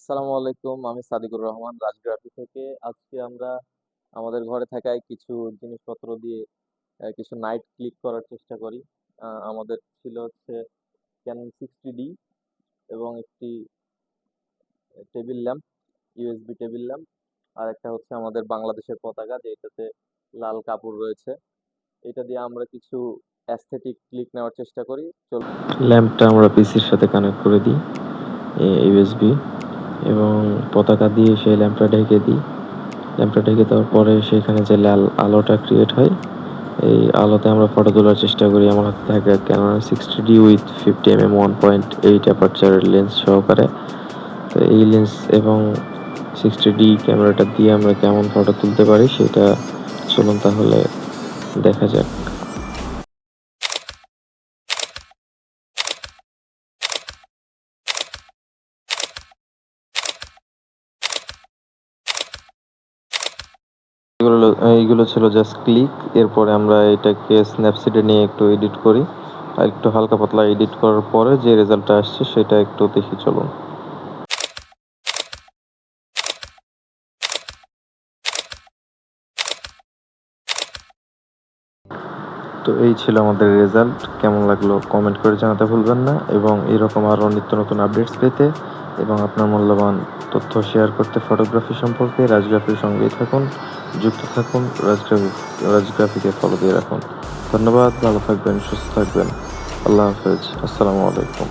আসসালামু আলাইকুম। আমি সাদিকুর রহমান রাজগ্রাফি থেকে। আজকে আমরা আমাদের ঘরে থাকায় কিছু জিনিসপত্র দিয়ে কিছু নাইট ক্লিক করার চেষ্টা করি। আমাদের ছিল হচ্ছে ক্যানন 60D এবং একটি table lamp, USB table lamp, আর একটা হচ্ছে আমাদের বাংলাদেশের পতাকা যেটাতে লাল কাপড় রয়েছে। এটা দিয়ে আমরা কিছু অ্যাস্থেটিক ক্লিক নেওয়ার চেষ্টা করি। ল্যাম্পটা আমরা পিসির সাথে কানেক্ট করে দিই ইউএসবি এবং পতাকা দিয়ে সেই ল্যাম্পটা ঢেকে দিই। ল্যাম্পটা ঢেকে দেওয়ার পরে সেখানে যে লাল আলোটা ক্রিয়েট হয়, এই আলোতে আমরা ফটো তোলার চেষ্টা করি। আমার হাতে থাকে Canon 60D with 50mm 1.8 অ্যাপারচারের lens সহকারে। তো এই লেন্স এবং 60D ক্যামেরাটা দিয়ে আমরা কেমন ফটো তুলতে পারি সেটা চলুন তাহলে দেখা যাক। এইগুলো ছিল জাস্ট ক্লিক। এরপরে আমরা এটাকে স্ন্যাপসিডে নিয়ে একটু এডিট করি, আর একটু হালকা পাতলা এডিট করার পরে যে রেজাল্টটা আসছে সেটা একটু দেখি চলুন। তো এই ছিল আমাদের রেজাল্ট। কেমন লাগলো কমেন্ট করে জানাতে ভুলবেন না, এবং এরকম আরও নিত্য নতুন আপডেটস পেতে এবং আপনার মূল্যবান তথ্য শেয়ার করতে ফটোগ্রাফি সম্পর্কে রাজগ্রাফির সঙ্গেই থাকুন, যুক্ত থাকুন। রাজগ্রাফিকে ফলো দিয়ে রাখুন। ধন্যবাদ, ভালো থাকবেন, সুস্থ থাকবেন। আল্লাহ হাফেজ, আসসালামু আলাইকুম।